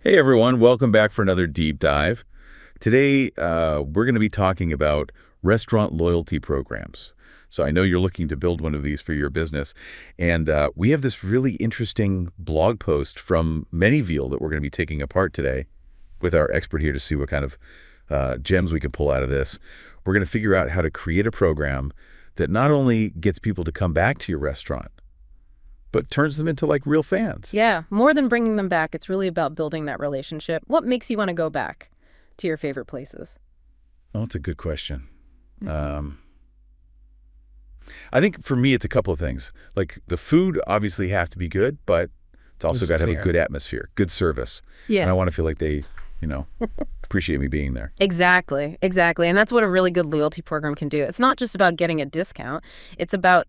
Hey everyone, welcome back for another deep dive. Today, we're going to be talking about restaurant loyalty programs. So I know you're looking to build one of these for your business, and we have this really interesting blog post from Menuviel that we're going to be taking apart today with our expert here to see what kind of gems we can pull out of this. We're going to figure out how to create a program that not only gets people to come back to your restaurant, but turns them into like real fans. Yeah, more than bringing them back, it's really about building that relationship. What makes you want to go back to your favorite places? Oh, that's a good question. I think for me, it's a couple of things. Like the food obviously has to be good, but it's also got to have a good atmosphere, good service. Yeah. And I want to feel like they, appreciate me being there. Exactly. And that's what a really good loyalty program can do. It's not just about getting a discount. It's about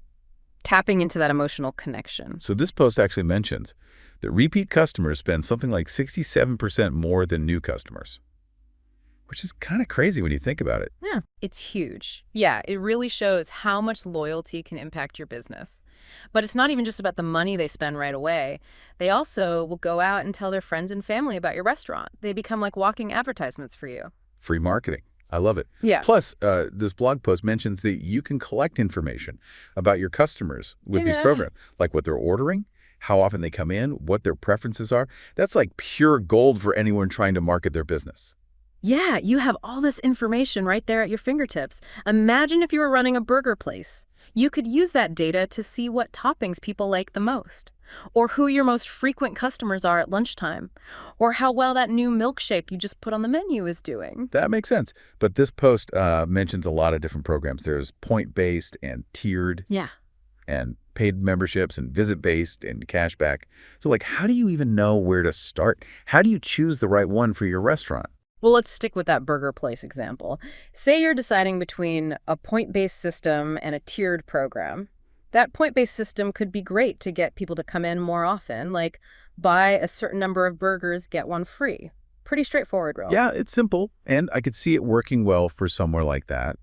tapping into that emotional connection. So this post actually mentions that repeat customers spend something like 67% more than new customers, which is kind of crazy when you think about it. Yeah, it's huge. Yeah, it really shows how much loyalty can impact your business. But it's not even just about the money they spend right away. They also will go out and tell their friends and family about your restaurant. They become like walking advertisements for you. Free marketing. I love it. Yeah. Plus, this blog post mentions that you can collect information about your customers with these programs, like what they're ordering, how often they come in, what their preferences are. That's like pure gold for anyone trying to market their business. Yeah, you have all this information right there at your fingertips. Imagine if you were running a burger place. You could use that data to see what toppings people like the most, or who your most frequent customers are at lunchtime, or how well that new milkshake you just put on the menu is doing. That makes sense. But this post mentions a lot of different programs. There's point-based and tiered. Yeah. And paid memberships and visit-based and cashback. So like, how do you even know where to start? How do you choose the right one for your restaurant? Well, let's stick with that burger place example. Say you're deciding between a point-based system and a tiered program. That point-based system could be great to get people to come in more often, like buy a certain number of burgers, get one free. Pretty straightforward, really. Yeah, it's simple, and I could see it working well for somewhere like that.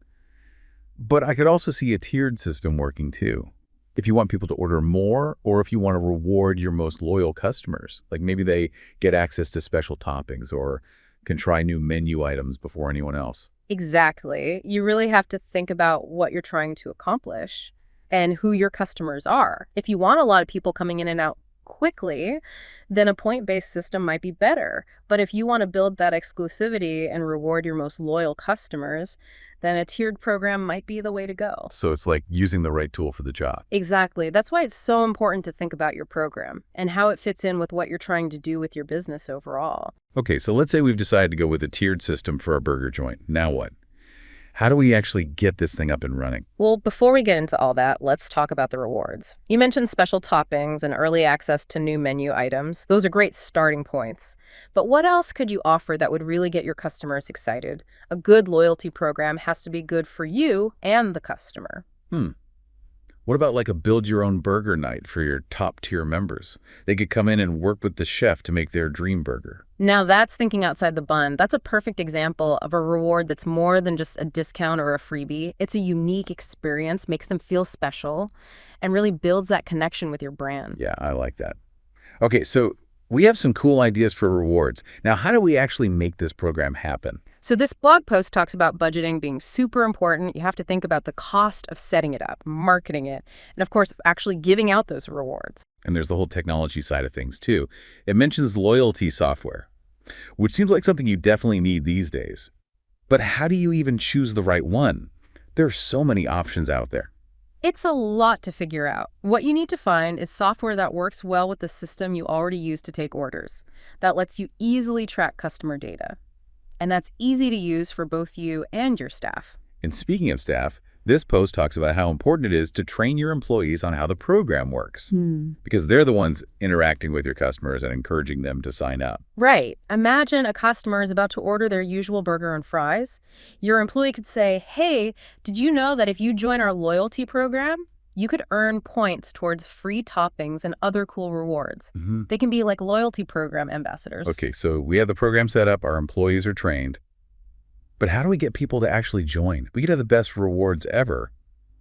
But I could also see a tiered system working too. If you want people to order more, or if you want to reward your most loyal customers, like maybe they get access to special toppings or can try new menu items before anyone else. Exactly. You really have to think about what you're trying to accomplish and who your customers are. If you want a lot of people coming in and out quickly, then a point-based system might be better. But if you want to build that exclusivity and reward your most loyal customers, then a tiered program might be the way to go. So it's like using the right tool for the job. Exactly. That's why it's so important to think about your program and how it fits in with what you're trying to do with your business overall. Okay, so let's say we've decided to go with a tiered system for our burger joint. Now what? How do we actually get this thing up and running? Well, before we get into all that, let's talk about the rewards. You mentioned special toppings and early access to new menu items. Those are great starting points. But what else could you offer that would really get your customers excited? A good loyalty program has to be good for you and the customer. What about like a build-your-own burger night for your top-tier members? They could come in and work with the chef to make their dream burger. Now that's thinking outside the bun. That's a perfect example of a reward that's more than just a discount or a freebie. It's a unique experience, makes them feel special, and really builds that connection with your brand. Yeah, I like that. Okay, so we have some cool ideas for rewards. Now, how do we actually make this program happen? So this blog post talks about budgeting being super important. You have to think about the cost of setting it up, marketing it, and of course, actually giving out those rewards. And there's the whole technology side of things too. It mentions loyalty software, which seems like something you definitely need these days. But how do you even choose the right one? There are so many options out there. It's a lot to figure out. What you need to find is software that works well with the system you already use to take orders, that lets you easily track customer data. And that's easy to use for both you and your staff. And speaking of staff, this post talks about how important it is to train your employees on how the program works, because they're the ones interacting with your customers and encouraging them to sign up. Right. Imagine a customer is about to order their usual burger and fries. Your employee could say, hey, did you know that if you join our loyalty program, you could earn points towards free toppings and other cool rewards. They can be like loyalty program ambassadors. Okay, so we have the program set up, our employees are trained. But how do we get people to actually join? We could have the best rewards ever,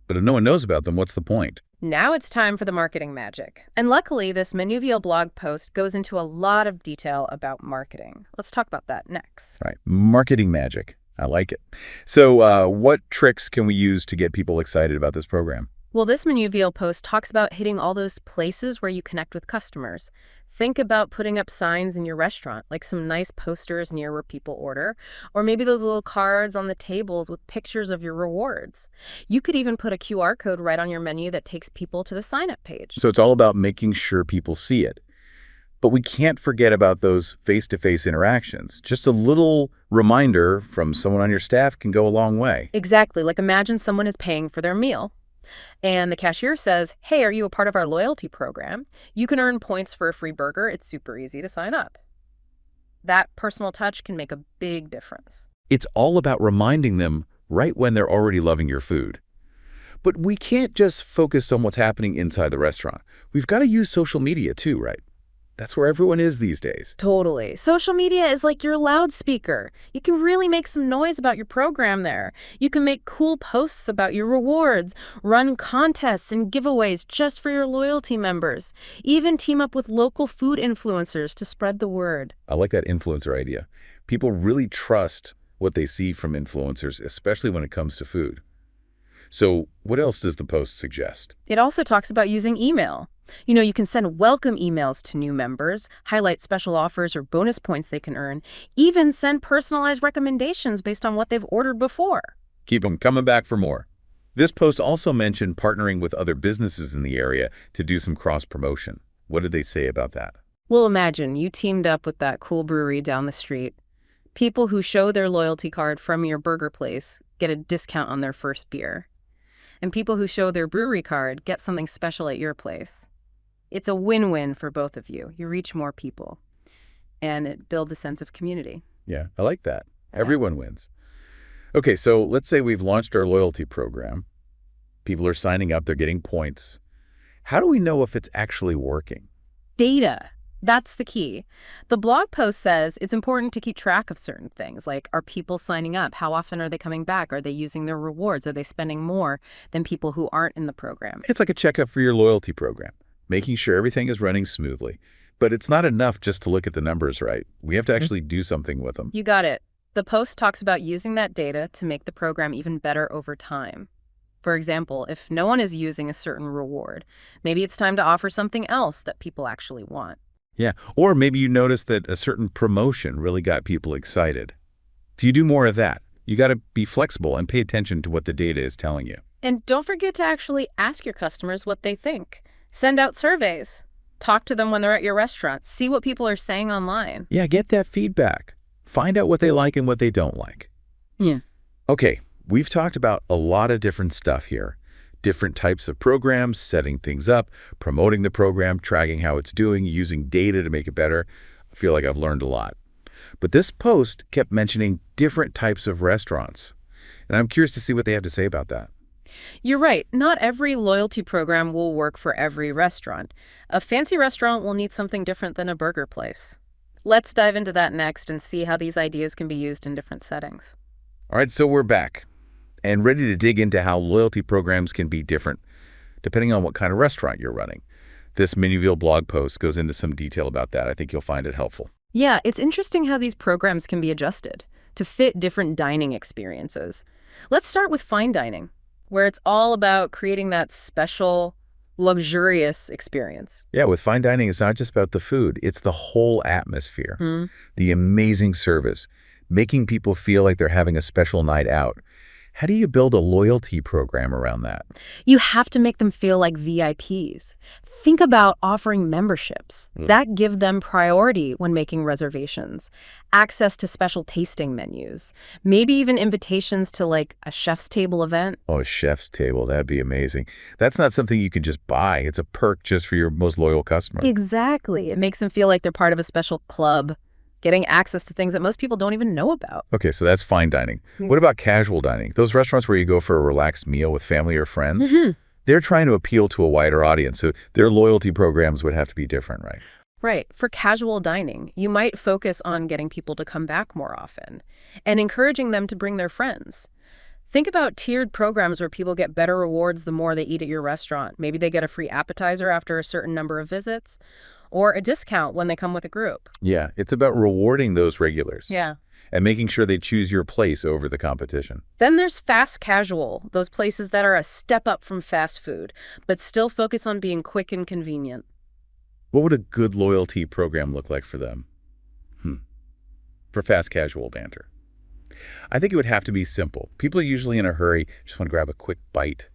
but if no one knows about them, what's the point? Now it's time for the marketing magic. And luckily, this Menuviel blog post goes into a lot of detail about marketing. Let's talk about that next. All right, marketing magic. I like it. So what tricks can we use to get people excited about this program? Well, this Menuviel post talks about hitting all those places where you connect with customers. Think about putting up signs in your restaurant, like some nice posters near where people order, or maybe those little cards on the tables with pictures of your rewards. You could even put a QR code right on your menu that takes people to the sign-up page. So it's all about making sure people see it. But we can't forget about those face-to-face interactions. Just a little reminder from someone on your staff can go a long way. Exactly, like imagine someone is paying for their meal. And the cashier says, hey, are you a part of our loyalty program? You can earn points for a free burger. It's super easy to sign up. That personal touch can make a big difference. It's all about reminding them right when they're already loving your food. But we can't just focus on what's happening inside the restaurant. We've got to use social media too, right? That's where everyone is these days. Totally. Social media is like your loudspeaker. You can really make some noise about your program there. You can make cool posts about your rewards, run contests and giveaways just for your loyalty members, even team up with local food influencers to spread the word. I like that influencer idea. People really trust what they see from influencers, especially when it comes to food. So what else does the post suggest? It also talks about using email. You can send welcome emails to new members, highlight special offers or bonus points they can earn, even send personalized recommendations based on what they've ordered before. Keep them coming back for more. This post also mentioned partnering with other businesses in the area to do some cross-promotion. What did they say about that? Well, imagine you teamed up with that cool brewery down the street. People who show their loyalty card from your burger place get a discount on their first beer. And people who show their brewery card get something special at your place. It's a win-win for both of you. You reach more people, and it builds a sense of community. Yeah, I like that. Everyone wins. Okay, so let's say we've launched our loyalty program. People are signing up, they're getting points. How do we know if it's actually working? Data. That's the key. The blog post says it's important to keep track of certain things, like are people signing up? How often are they coming back? Are they using their rewards? Are they spending more than people who aren't in the program? It's like a checkup for your loyalty program, making sure everything is running smoothly. But it's not enough just to look at the numbers, right? We have to actually do something with them. You got it. The post talks about using that data to make the program even better over time. For example, if no one is using a certain reward, maybe it's time to offer something else that people actually want. Yeah, or maybe you noticed that a certain promotion really got people excited. So you do more of that. You got to be flexible and pay attention to what the data is telling you. And don't forget to actually ask your customers what they think. Send out surveys. Talk to them when they're at your restaurant. See what people are saying online. Yeah, get that feedback. Find out what they like and what they don't like. Yeah. Okay, we've talked about a lot of different stuff here. Different types of programs, setting things up, promoting the program, tracking how it's doing, using data to make it better. I feel like I've learned a lot. But this post kept mentioning different types of restaurants. And I'm curious to see what they have to say about that. You're right. Not every loyalty program will work for every restaurant. A fancy restaurant will need something different than a burger place. Let's dive into that next and see how these ideas can be used in different settings. All right, so we're back and ready to dig into how loyalty programs can be different depending on what kind of restaurant you're running. This Menuviel blog post goes into some detail about that. I think you'll find it helpful. Yeah, it's interesting how these programs can be adjusted to fit different dining experiences. Let's start with fine dining, where it's all about creating that special, luxurious experience. Yeah, with fine dining, it's not just about the food. It's the whole atmosphere, the amazing service, making people feel like they're having a special night out. How do you build a loyalty program around that? You have to make them feel like VIPs. Think about offering memberships. That give them priority when making reservations, access to special tasting menus, maybe even invitations to like a chef's table event. Oh, a chef's table, that'd be amazing. That's not something you can just buy. It's a perk just for your most loyal customer. Exactly. It makes them feel like they're part of a special club, getting access to things that most people don't even know about. Okay, so that's fine dining. What about casual dining? Those restaurants where you go for a relaxed meal with family or friends? They're trying to appeal to a wider audience, so their loyalty programs would have to be different, right? Right. For casual dining, you might focus on getting people to come back more often and encouraging them to bring their friends. Think about tiered programs where people get better rewards the more they eat at your restaurant. Maybe they get a free appetizer after a certain number of visits, or a discount when they come with a group. Yeah, it's about rewarding those regulars Yeah. and making sure they choose your place over the competition. Then there's fast casual, those places that are a step up from fast food, but still focus on being quick and convenient. What would a good loyalty program look like for them? For fast casual banter. I think it would have to be simple. People are usually in a hurry, just want to grab a quick bite.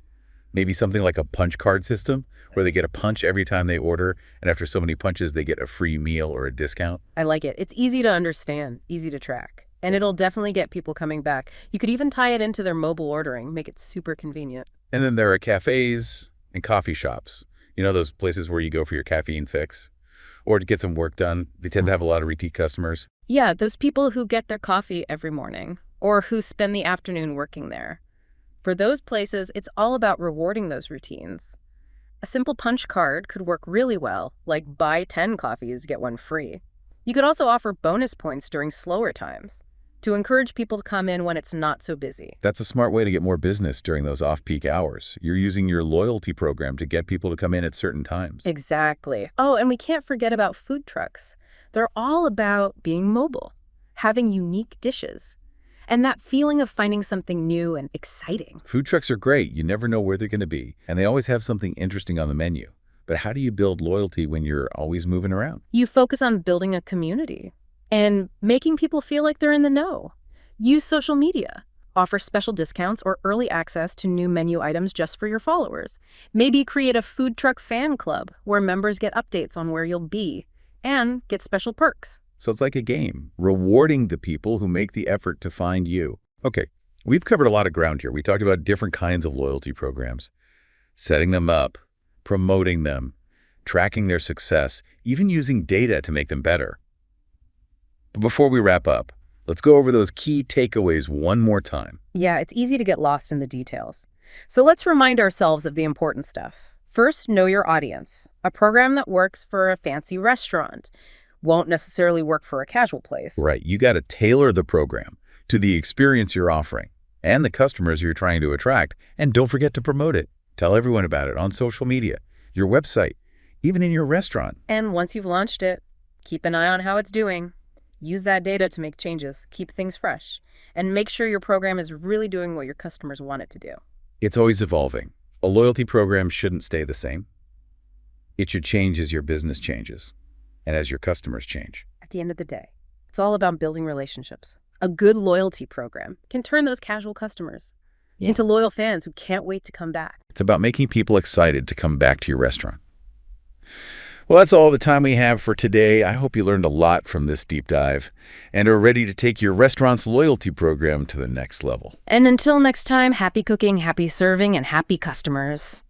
Maybe something like a punch card system where they get a punch every time they order, and after so many punches, they get a free meal or a discount. I like it. It's easy to understand, easy to track, and it'll definitely get people coming back. You could even tie it into their mobile ordering, make it super convenient. And then there are cafes and coffee shops. You know, those places where you go for your caffeine fix or to get some work done. They tend to have a lot of repeat customers. Yeah, those people who get their coffee every morning or who spend the afternoon working there. For those places, it's all about rewarding those routines. A simple punch card could work really well, like buy 10 coffees, get one free. You could also offer bonus points during slower times to encourage people to come in when it's not so busy. That's a smart way to get more business during those off-peak hours. You're using your loyalty program to get people to come in at certain times. Exactly. Oh, and we can't forget about food trucks. They're all about being mobile, having unique dishes, and that feeling of finding something new and exciting. Food trucks are great. You never know where they're going to be, and they always have something interesting on the menu. But how do you build loyalty when you're always moving around? You focus on building a community and making people feel like they're in the know. Use social media. Offer special discounts or early access to new menu items just for your followers. Maybe create a food truck fan club where members get updates on where you'll be and get special perks. So it's like a game, rewarding the people who make the effort to find you. Okay, we've covered a lot of ground here. We talked about different kinds of loyalty programs, setting them up, promoting them, tracking their success, even using data to make them better. But before we wrap up, let's go over those key takeaways one more time. Yeah, it's easy to get lost in the details. So let's remind ourselves of the important stuff. First, know your audience. A program that works for a fancy restaurant won't necessarily work for a casual place. Right, you got to tailor the program to the experience you're offering and the customers you're trying to attract. And don't forget to promote it. Tell everyone about it on social media, your website, even in your restaurant. And once you've launched it, keep an eye on how it's doing. Use that data to make changes, keep things fresh, and make sure your program is really doing what your customers want it to do. It's always evolving. A loyalty program shouldn't stay the same. It should change as your business changes and as your customers change. At the end of the day, it's all about building relationships. A good loyalty program can turn those casual customers into loyal fans who can't wait to come back. It's about making people excited to come back to your restaurant. Well, that's all the time we have for today. I hope you learned a lot from this deep dive and are ready to take your restaurant's loyalty program to the next level. And until next time, happy cooking, happy serving, and happy customers.